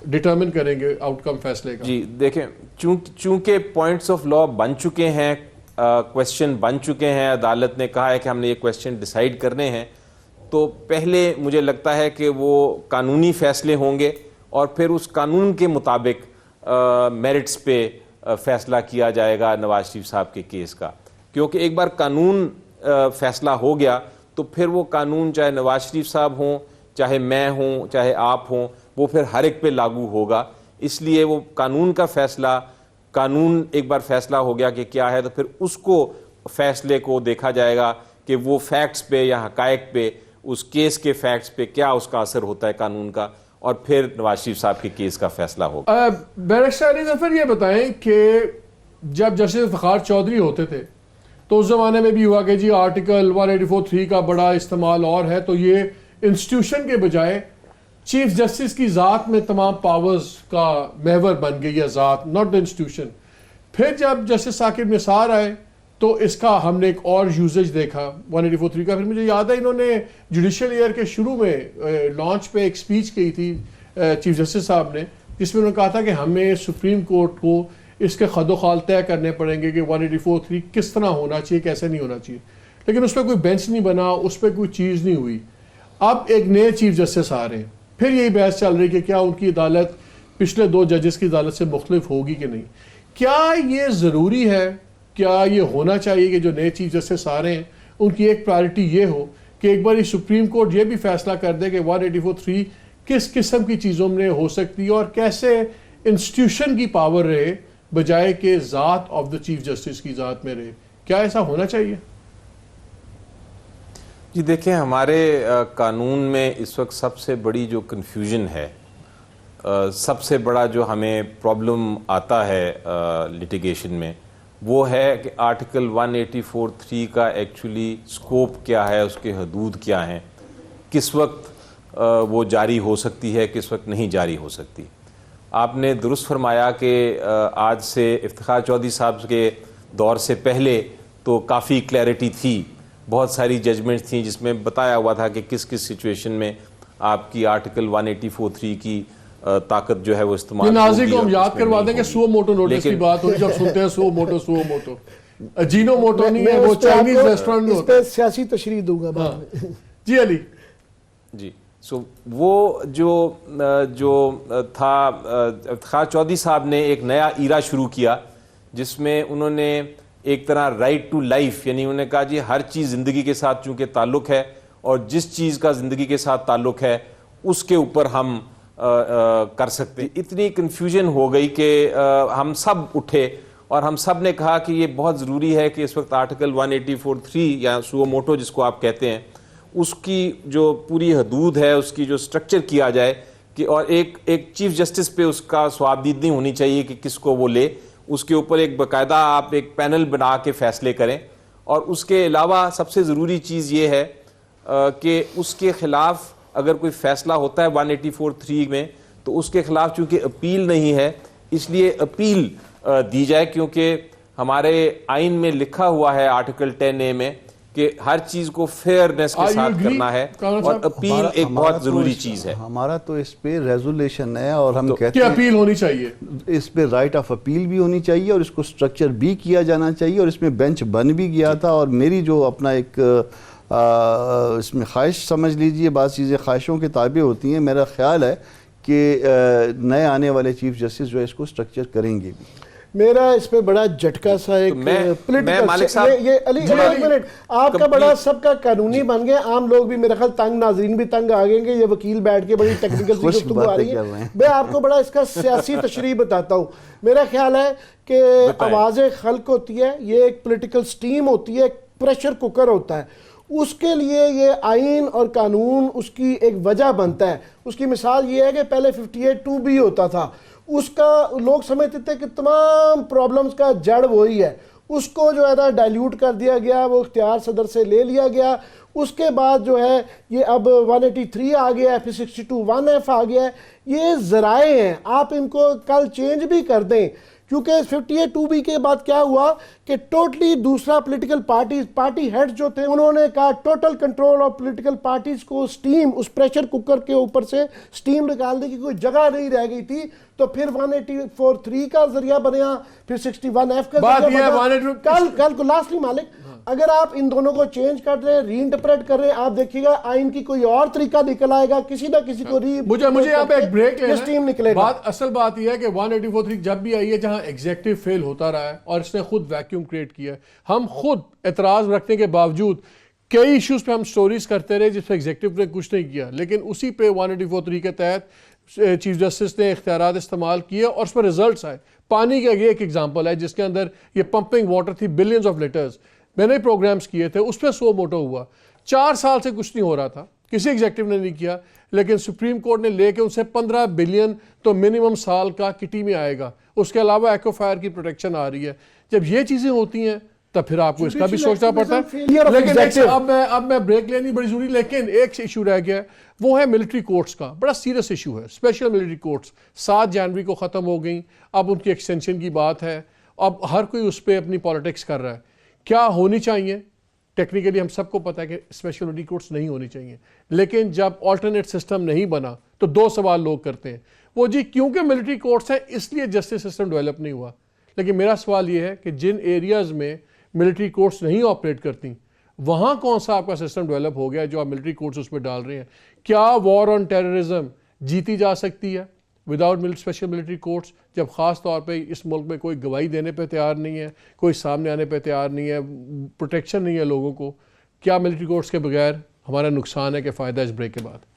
ڈٹرمن کریں گے آؤٹ کم فیصلے کا؟ جی دیکھیں، چونکہ پوائنٹس آف لا بن چکے ہیں، کویسچن بن چکے ہیں، عدالت نے کہا ہے کہ ہم نے یہ کویسچن ڈیسائیڈ کرنے ہیں، تو پہلے مجھے لگتا ہے کہ وہ قانونی فیصلے ہوں گے، اور پھر اس قانون کے مطابق میرٹس پہ فیصلہ کیا جائے گا نواز شریف صاحب کے کیس کا، کیونکہ ایک بار قانون فیصلہ ہو گیا تو پھر وہ قانون چاہے نواز شریف صاحب ہوں، چاہے میں ہوں، چاہے آپ ہوں، وہ پھر ہر ایک پہ لاگو ہوگا۔ اس لیے وہ قانون کا فیصلہ، قانون ایک بار فیصلہ ہو گیا کہ کیا ہے، تو پھر اس کو فیصلے کو دیکھا جائے گا کہ وہ فیکٹس پہ یا حقائق پہ، اس کیس کے فیکٹس پہ کیا اس کا اثر ہوتا ہے قانون کا، اور پھر نواز شریف صاحب کے کیس کا فیصلہ ہوگا۔ بیرسٹر علی ظفر یہ بتائیں کہ جب جسٹس افتخار چودھری ہوتے تھے تو اس زمانے میں بھی ہوا کہ جی آرٹیکل 184(3) کا بڑا استعمال اور ہے، تو یہ انسٹیٹیوشن کے بجائے چیف جسٹس کی ذات میں تمام پاورز کا محور بن گئی ہے، ذات، ناٹ دا انسٹیٹیوشن۔ پھر جب جسٹس ثاقب نثار آئے تو اس کا ہم نے ایک اور یوزیج دیکھا 184(3) کا۔ پھر مجھے یاد ہے انہوں نے جوڈیشل ایئر کے شروع میں لانچ پہ ایک سپیچ کی تھی چیف جسٹس صاحب نے، جس میں انہوں نے کہا تھا کہ ہمیں سپریم کورٹ کو اس کے خد و خال طے کرنے پڑیں گے کہ 184(3) کس طرح ہونا چاہیے، کیسے نہیں ہونا چاہیے، لیکن اس پہ کوئی بینچ نہیں بنا، اس پہ کوئی چیز نہیں ہوئی۔ اب ایک نئے چیف جسٹس آ رہے ہیں، پھر یہی بحث چل رہی کہ کیا ان کی عدالت پچھلے 2 ججز کی عدالت سے مختلف ہوگی کہ نہیں۔ کیا یہ ضروری ہے، کیا یہ ہونا چاہیے کہ جو نئے چیف جسٹس آ رہے ہیں ان کی ایک پرائرٹی یہ ہو کہ ایک بار سپریم کورٹ یہ بھی فیصلہ کر دے کہ 184(3) کس قسم کی چیزوں میں ہو سکتی ہے اور کیسے انسٹیٹیوشن کی پاور رہے بجائے کہ ذات آف دا چیف جسٹس کی ذات میں رہے؟ کیا ایسا ہونا چاہیے؟ جی دیکھیں، ہمارے قانون میں اس وقت سب سے بڑی جو کنفیوژن ہے، سب سے بڑا جو ہمیں پرابلم آتا ہے لیٹیگیشن میں، وہ ہے کہ آرٹیکل 184(3) کا ایکچولی سکوپ کیا ہے، اس کے حدود کیا ہیں، کس وقت وہ جاری ہو سکتی ہے، کس وقت نہیں جاری ہو سکتی۔ آپ نے درست فرمایا کہ آج سے افتخار چودھری صاحب کے دور سے پہلے تو کافی کلیئرٹی تھی، بہت ساری ججمنٹس تھیں جس میں بتایا ہوا تھا کہ کس کس سچویشن میں آپ کی آرٹیکل 184(3) کی طاقت جو ہے وہ استعمال ہوگی۔ ناظرین کو ہم یاد کروا دیں کہ سو موٹو نوٹس کی بات ہوئی، جب سنتے ہیں سو موٹو جینو موٹو نہیں ہے، وہ چائنیز ریسٹورنٹ میں ہوتا ہے۔ اس پہ سیاسی تشریح دوں گا بعد میں۔ جی علی جی وہ جو تھا، افتخار چودھری صاحب نے ایک نیا ایرا شروع کیا جس میں انہوں نے ایک طرح رائٹ ٹو لائف، یعنی انہوں نے کہا جی ہر چیز زندگی کے ساتھ چونکہ تعلق ہے، اور جس چیز کا زندگی کے ساتھ تعلق ہے اس کے اوپر ہم کر سکتے ہیں۔ اتنی کنفیوژن ہو گئی کہ ہم سب اٹھے اور ہم سب نے کہا کہ یہ بہت ضروری ہے کہ اس وقت آرٹیکل 184(3) یا سو موٹو جس کو آپ کہتے ہیں، اس کی جو پوری حدود ہے، اس کی جو سٹرکچر کیا جائے کہ، اور ایک چیف جسٹس پہ اس کا سوابدید نہیں ہونی چاہیے کہ کس کو وہ لے، اس کے اوپر ایک باقاعدہ آپ ایک پینل بنا کے فیصلے کریں۔ اور اس کے علاوہ سب سے ضروری چیز یہ ہے کہ اس کے خلاف اگر کوئی فیصلہ ہوتا ہے 184(3) میں تو اس کے خلاف چونکہ اپیل نہیں ہے، اس لیے اپیل دی جائے، کیونکہ ہمارے آئین میں لکھا ہوا ہے آرٹیکل 10A میں کہ ہر چیز کو فیئرنیس کے ساتھ کرنا ہے، اور اپیل ایک بہت ضروری چیز ہے۔ ہمارا تو اس پہ ریزولیشن ہے اور ہم کہتے کہ ہیں اپیل ہونی چاہیے، اس پہ رائٹ آف اپیل بھی ہونی چاہیے اور اس کو سٹرکچر بھی کیا جانا چاہیے، اور اس میں بینچ بن بھی گیا تھا۔ اور میری جو اپنا ایک اس میں خواہش سمجھ لیجئے، بعض چیزیں خواہشوں کے تابع ہوتی ہیں، میرا خیال ہے کہ نئے آنے والے چیف جسٹس جو ہے اس کو اسٹرکچر کریں گے بھی. میرا اس پہ بڑا جھٹکا سا ایک پولیٹیکل یہ علی ایک منٹ آپ کا بڑا سب کا قانونی بن گیا, عام لوگ بھی میرا خیال تنگ, ناظرین بھی تنگ آ گئے گے, یہ وکیل بیٹھ کے بڑی ٹیکنیکل سی گفتگو آ رہی ہے. میں آپ کو بڑا اس کا سیاسی تشریح بتاتا ہوں. میرا خیال ہے کہ آواز خلق ہوتی ہے, یہ ایک پولیٹیکل سٹیم ہوتی ہے, ایک پریشر کوکر ہوتا ہے. اس کے لیے یہ آئین اور قانون اس کی ایک وجہ بنتا ہے. اس کی مثال یہ ہے کہ پہلے 58(2) ہوتا تھا, اس کا لوگ سمجھتے تھے کہ تمام پرابلمز کا جڑ وہی ہے, اس کو جو ہے نا ڈائلیوٹ کر دیا گیا, وہ اختیار صدر سے لے لیا گیا. اس کے بعد جو ہے یہ اب 183 آ گیا ہے, پھر 62(1)(f) آ گیا ہے. یہ ذرائع ہیں, آپ ان کو کل چینج بھی کر دیں, کیونکہ 58(2) کے بعد کیا ہوا کہ ٹوٹلی دوسرا پولیٹیکل پارٹی ہیڈ جو تھے انہوں نے کہا total control of political parties کو اسٹیم, اس پریشر کوکر کے اوپر سے اسٹیم نکال دی کہ کوئی جگہ نہیں رہ گئی تھی. تو پھر 184(3) کا ذریعہ بنیا, پھر 61(f) کا ذریعہ بنا. کل کو لاسٹلی مالک اگر آپ ان دونوں کو چینج کر رہے ہیں, ری انٹرپریٹ کر رہے ہیں, آپ دیکھیے گا آئین کی کوئی اور طریقہ نکل آئے گا, کسی نہ کسی کو مجھے یہاں پہ ایک بریک لینا. اصل بات یہ ہے کہ 184(3) جب بھی آئی ہے جہاں ایگزیکٹو فیل ہوتا رہا ہے اور اس نے خود ویکیوم کریٹ کیا ہے. ہم خود اعتراض رکھنے کے باوجود کئی ایشوز پہ ہم سٹوریز کرتے رہے جس پہ ایگزیکٹو نے کچھ نہیں کیا, لیکن اسی پہ 184(3) کے تحت چیف جسٹس نے اختیارات استعمال کیے اور اس پر ریزلٹس آئے. پانی کا یہ ایک ایگزامپل ہے جس کے اندر یہ پمپنگ واٹر تھی, بلینز آف لیٹرز, میں نے پروگرامز کیے تھے, اس پہ سو موٹو ہوا. 4 سال سے کچھ نہیں ہو رہا تھا, کسی ایگزیکٹو نے نہیں کیا, لیکن سپریم کورٹ نے لے کے ان سے 15 بلین تو منیمم سال کا کٹی میں آئے گا. اس کے علاوہ ایکوفائر کی پروٹیکشن آ رہی ہے. جب یہ چیزیں ہوتی ہیں تب پھر آپ کو اس کا بھی سوچنا پڑتا ہے. لیکن اب میں بریک لینی بڑی ضروری, لیکن ایک ایشو رہ گیا ہے, وہ ہے ملٹری کورٹس کا. بڑا سیریس ایشو ہے. اسپیشل ملٹری کورٹس 7 جنوری کو ختم ہو گئیں, اب ان کی ایکسٹینشن کی بات ہے, اب ہر کوئی اس پہ اپنی پالیٹکس کر رہا ہے. کیا ہونی چاہیے؟ ٹیکنیکلی ہم سب کو پتہ ہے کہ اسپیشل ملٹری کورٹس نہیں ہونی چاہیے, لیکن جب آلٹرنیٹ سسٹم نہیں بنا تو 2 سوال لوگ کرتے ہیں, وہ جی کیونکہ ملٹری کورٹس ہیں اس لیے جسٹس سسٹم ڈیولپ نہیں ہوا. لیکن میرا سوال یہ ہے کہ جن ایریاز میں ملٹری کورٹس نہیں آپریٹ کرتی وہاں کون سا آپ کا سسٹم ڈیولپ ہو گیا جو آپ ملٹری کورٹس اس پہ ڈال رہے ہیں؟ کیا وار آن ٹیررزم جیتی جا سکتی ہے وداؤٹ اسپیشل ملٹری کورٹس, جب خاص طور پہ اس ملک میں کوئی گواہی دینے پہ تیار نہیں ہے, کوئی سامنے آنے پہ تیار نہیں ہے, پروٹیکشن نہیں ہے لوگوں کو؟ کیا ملٹری کورٹس کے بغیر ہمارا نقصان ہے کہ فائدہ؟ اس بریک کے بعد.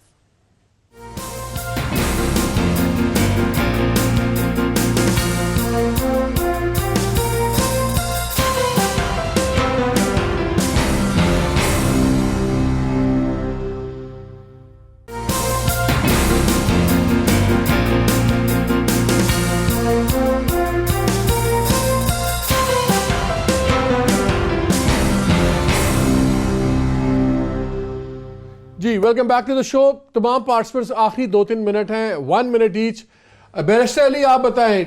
جی ویلکم بیک ٹو دا شو. تمام پارٹیسپینٹس آخری 2-3 منٹ ہیں, 1 منٹ ایچ. بیرسٹر علی آپ بتائیں,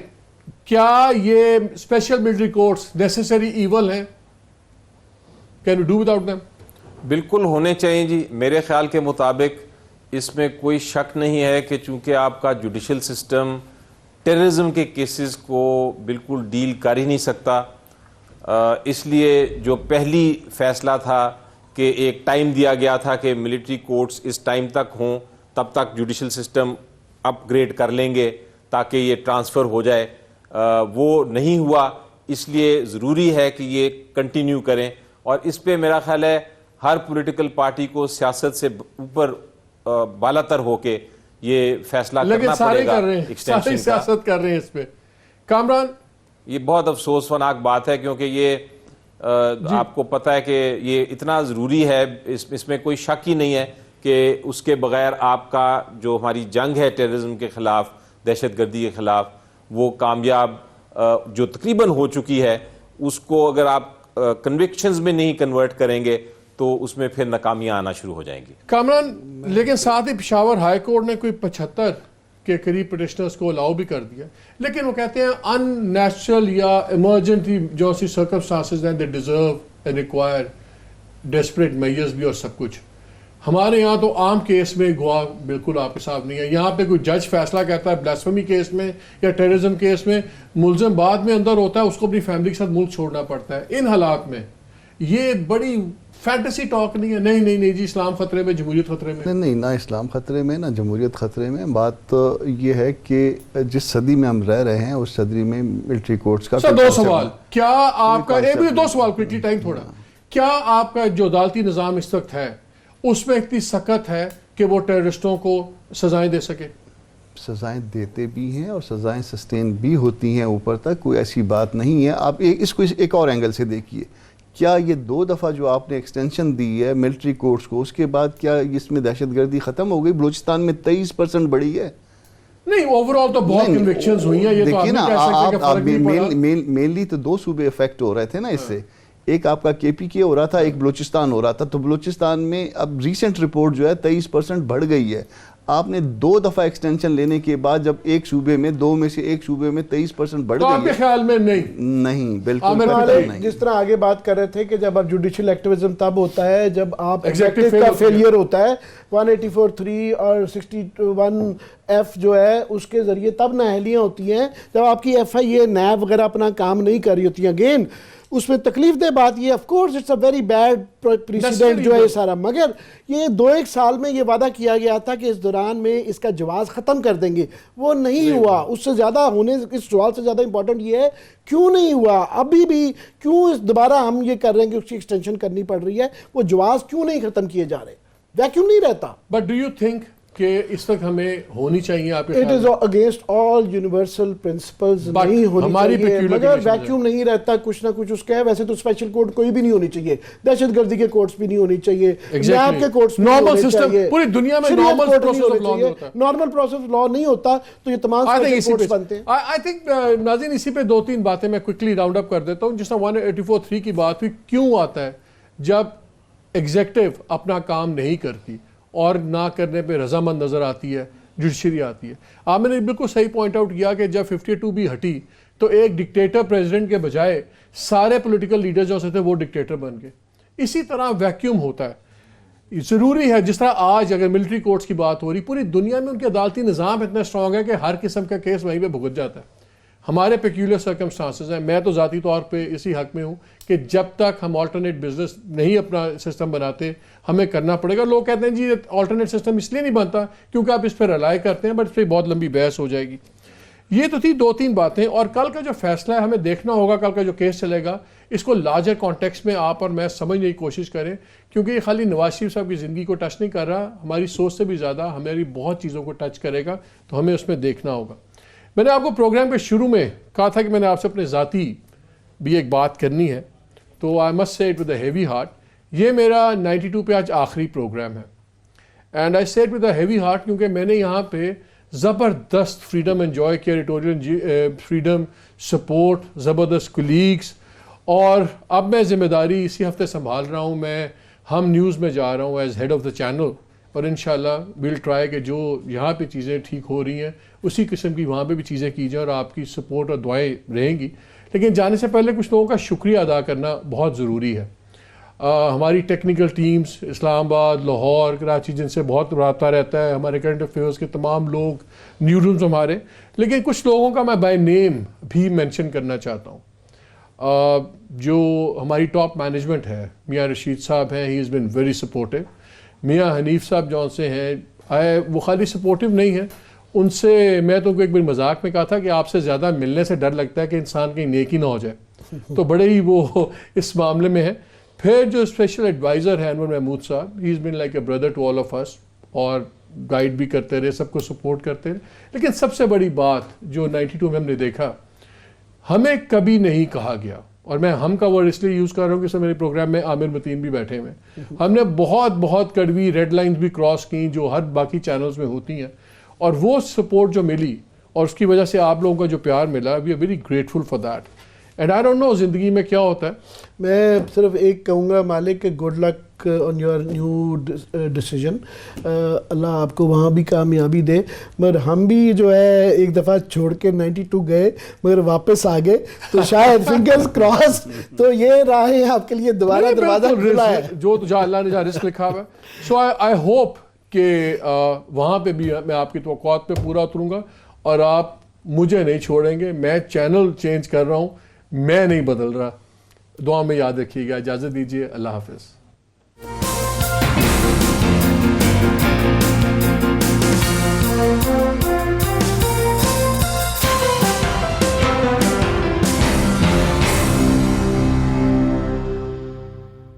کیا یہ special military courts necessary evil ہیں؟ Can you do without them? بالکل ہونے چاہیے جی. میرے خیال کے مطابق اس میں کوئی شک نہیں ہے کہ چونکہ آپ کا جوڈیشل سسٹم ٹیررزم کے کیسز کو بالکل ڈیل کر ہی نہیں سکتا, اس لیے جو پہلی فیصلہ تھا کہ ایک ٹائم دیا گیا تھا کہ ملٹری کورٹس اس ٹائم تک ہوں, تب تک جوڈیشل سسٹم اپ گریڈ کر لیں گے تاکہ یہ ٹرانسفر ہو جائے, وہ نہیں ہوا. اس لیے ضروری ہے کہ یہ کنٹینیو کریں, اور اس پہ میرا خیال ہے ہر پولیٹیکل پارٹی کو سیاست سے اوپر بالا تر ہو کے یہ فیصلہ کرنا پڑے گا. سارے سیاست کر رہے ہیں اس پہ. کامران, یہ بہت افسوسناک بات ہے, کیونکہ یہ آپ کو پتہ ہے کہ یہ اتنا ضروری ہے, اس میں کوئی شک ہی نہیں ہے کہ اس کے بغیر آپ کا جو ہماری جنگ ہے ٹیررزم کے خلاف, دہشت گردی کے خلاف, وہ کامیاب جو تقریباً ہو چکی ہے, اس کو اگر آپ کنوکشنز میں نہیں کنورٹ کریں گے تو اس میں پھر ناکامیاں آنا شروع ہو جائیں گی. کامران, لیکن ساتھ ہی پشاور ہائی کورٹ نے کوئی 75 کے قریب پٹیشنرز کو الاؤ بھی کر دیا, لیکن وہ کہتے ہیں ان نیچرل یا ایمرجنٹی جو سی سرکمسٹانسز ہیں, they deserve and require desperate measures بھی اور سب کچھ. ہمارے یہاں تو عام کیس میں گواہ بالکل آپ کے ساتھ نہیں ہے. یہاں پہ کوئی جج فیصلہ کہتا ہے بلاسفیمی کیس میں یا ٹیررزم کیس میں, ملزم بعد میں اندر ہوتا ہے, اس کو اپنی فیملی کے ساتھ ملک چھوڑنا پڑتا ہے. ان حالات میں یہ بڑی فینٹیسی ٹاک نہیں ہے؟ نہیں جی اسلام خطرے میں، جمہوریت خطرے میں. نہیں، نہ اسلام خطرے میں، نہ جمہوریت خطرے میں. بات یہ ہے کہ جس صدی میں ہم رہ رہے ہیں اس صدی میں ملٹری کورٹس کا سر 2 سوال. کیا آپ کا 2 سوال کوئکلی، ٹائم تھوڑا. کیا آپ کا جو عدالتی نظام اس وقت ہے اس میں اتنی سخت ہے کہ وہ ٹیررسٹوں کو سزائیں دے سکے؟ سزائیں دیتے بھی ہیں اور سزائیں سسٹین بھی ہوتی ہیں اوپر تک، کوئی ایسی بات نہیں ہے. آپ اس کو ایک اور اینگل سے دیکھیے. کیا یہ 2 دفعہ جو آپ نے ایکسٹینشن دی ہے ملٹری کورٹس کو، اس کے بعد کیا اس میں دہشت گردی ختم ہو گئی؟ بلوچستان میں 23% بڑھی ہے. نہیں، اوور آل تو بہت کنوکشنز ہوئی ہیں. یہ تو دیکھیے نا، آپ مینلی تو 2 صوبے افیکٹ ہو رہے تھے نا اس سے. ایک آپ کا KPK ہو رہا تھا، ایک بلوچستان ہو رہا تھا. تو بلوچستان میں اب ریسنٹ رپورٹ جو ہے 23% بڑھ گئی ہے. آپ نے 2 دفعہ ایکسٹینشن لینے کے بعد جب ایک صوبے میں 2 میں سے ایک صوبے میں 23% بڑھ گئی ہے. آپ کے خیال میں نہیں؟ بالکل نہیں. جس طرح آگے بات کر رہے تھے کہ جب آپ جوڈیشل ایکٹیویزم تب ہوتا ہے جب آپ ایگزیکٹو کا فیلئر ہوتا ہے. 184(3) اور 61(F) جو ہے اس کے ذریعے تب نااہلیاں ہوتی ہیں جب آپ کی FIA نیب وغیرہ اپنا کام نہیں کر رہی ہوتی ہیں. اگین اس میں تکلیف دہ بات یہ of course it's a very bad precedent جو ہے یہ سارا، مگر یہ 2-1 سال میں یہ وعدہ کیا گیا تھا کہ اس دوران میں اس کا جواز ختم کر دیں گے. وہ نہیں ہوا. اس سے زیادہ ہونے، اس سوال سے زیادہ امپورٹنٹ یہ ہے کیوں نہیں ہوا ابھی بھی؟ کیوں دوبارہ ہم یہ کر رہے ہیں کہ اس کی ایکسٹینشن کرنی پڑ رہی ہے؟ وہ جواز کیوں نہیں ختم کیے جا رہے؟ ویکیوم نہیں رہتا. بٹ ڈو یو تھنک کہ اس وقت ہمیں ہونی چاہیے؟ آپ it is against all universal principles نہیں ہونی چاہیے، مگر ویکیوم نہیں رہتا. کچھ نہ کچھ اس کا ہے. ویسے تو اسپیشل کورٹ کوئی بھی نہیں ہونی چاہیے، دہشت گردی کے کورٹس بھی نہیں ہونی چاہیے، نیب کے کورٹس بھی نہیں ہونے چاہیے. پوری دنیا میں نارمل پروسیس آف لا ہوتا ہے. نارمل پروسیس آف لا نہیں ہوتا تو یہ تمام اسپیشل کورٹس بنتے ہیں. آئی تھنک ناظرین اسی پہ 2-3 باتیں میں کوئکلی راؤنڈ اپ کر دیتا ہوں. جس طرح 184(3) کی بات ہوئی، کیوں آتا ہے؟ جب ایگزیکٹو اپنا کام نہیں کرتی اور نہ کرنے پہ رضامند نظر آتی ہے، جوڈیشری آتی ہے. آپ نے بالکل صحیح پوائنٹ آؤٹ کیا کہ جب 52 ہٹی تو ایک ڈکٹیٹر پریزیڈنٹ کے بجائے سارے پولیٹیکل لیڈر جو تھے وہ ڈکٹیٹر بن گئے. اسی طرح ویکیوم ہوتا ہے. ضروری ہے جس طرح آج اگر ملٹری کورٹس کی بات ہو رہی، پوری دنیا میں ان کے عدالتی نظام اتنا اسٹرانگ ہے کہ ہر قسم کا کیس وہیں پہ بھگت جاتا ہے. ہمارے پیکیولر سرکمسٹانسز ہیں. میں تو ذاتی طور پہ اسی حق میں ہوں کہ جب تک ہم آلٹرنیٹ بزنس نہیں اپنا سسٹم بناتے ہمیں کرنا پڑے گا. لوگ کہتے ہیں جی آلٹرنیٹ سسٹم اس لیے نہیں بنتا کیونکہ آپ اس پہ رلائی کرتے ہیں، بٹ اس پہ بہت لمبی بحث ہو جائے گی. یہ تو تھی 2-3 باتیں. اور کل کا جو فیصلہ ہے ہمیں دیکھنا ہوگا، کل کا جو کیس چلے گا اس کو لارجر کانٹیکسٹ میں آپ اور میں سمجھنے کی کوشش کریں، کیونکہ یہ خالی نواز شریف صاحب کی زندگی کو ٹچ نہیں کر رہا، ہماری سوچ سے بھی زیادہ ہماری بہت چیزوں کو ٹچ کرے گا، تو ہمیں اس میں دیکھنا ہوگا. میں نے آپ کو پروگرام کے شروع میں کہا تھا کہ میں نے آپ سے اپنے ذاتی بھی ایک بات کرنی ہے، تو آئی مسٹ سے it with a heavy heart. یہ میرا 92 پہ آج آخری پروگرام ہے. اینڈ آئی سے it with a heavy heart کیونکہ میں نے یہاں پہ زبردست فریڈم انجوائے کیا، ایڈیٹوریل فریڈم، سپورٹ، زبردست کولیگس. اور اب میں ذمہ داری اسی ہفتے سنبھال رہا ہوں. میں ہم نیوز میں جا رہا ہوں as head of the channel, اور انشاءاللہ ویل ٹرائی کہ جو یہاں پہ چیزیں ٹھیک ہو رہی ہیں اسی قسم کی وہاں پہ بھی چیزیں کی جائیں، اور آپ کی سپورٹ اور دعائیں رہیں گی. لیکن جانے سے پہلے کچھ لوگوں کا شکریہ ادا کرنا بہت ضروری ہے. ہماری ٹیکنیکل ٹیمز اسلام آباد، لاہور، کراچی، جن سے بہت رابطہ رہتا ہے، ہمارے کرنٹ افیئرس کے تمام لوگ، نیوز رومز ہمارے. لیکن کچھ لوگوں کا میں بائی نیم بھی مینشن کرنا چاہتا ہوں. جو ہماری ٹاپ مینجمنٹ ہے، میاں رشید صاحب ہیں، ہی از بین ویری سپورٹیو. میاں حنیف صاحب جون سے ہیں، وہ خالی سپورٹیو نہیں ہیں، ان سے میں تو ایک بار مذاق میں کہا تھا کہ آپ سے زیادہ ملنے سے ڈر لگتا ہے کہ انسان کہیں نیکی نہ ہو جائے، تو بڑے ہی وہ اس معاملے میں ہیں. پھر جو اسپیشل ایڈوائزر ہے Anwar Mahmood sahab, he is been like a brother to all of us, اور گائیڈ بھی کرتے رہے، سب کو سپورٹ کرتے رہے. لیکن سب سے بڑی بات جو 92 میں ہم نے دیکھا، ہمیں کبھی نہیں کہا گیا، اور میں ہم کا ورڈ اس لیے یوز کر رہا ہوں کہ سر میرے پروگرام میں عامر متین بھی بیٹھے ہوئے ہیں، ہم نے بہت کڑوی ریڈ لائنز بھی کراس کی جو ہر باقی چینلز میں ہوتی ہیں، اور وہ سپورٹ جو ملی اور اس کی وجہ سے آپ لوگوں کا جو پیار ملا، we are very grateful for that. And I don't know زندگی میں کیا ہوتا ہے. میں صرف ایک کہوں گا مالک کہ good luck on your new decision. اللہ آپ کو وہاں بھی کامیابی دے. مگر ہم بھی جو ہے ایک دفعہ چھوڑ کے 92 گئے مگر واپس آ گئے، تو شاید فنگرز کراس، تو یہ راہیں آپ کے لیے دوبارہ دروازہ کھلا ہے. جو جہاں اللہ نے جہاں رزق لکھا ہوا ہے. سو آئی ہوپ کہ وہاں پہ بھی میں آپ کی توقعات پہ پورا اتروں گا، اور آپ مجھے نہیں چھوڑیں گے. میں چینل چینج کر رہا ہوں، میں نہیں بدل رہا. دعا میں یاد رکھیے گا. اجازت دیجیے. اللہ حافظ.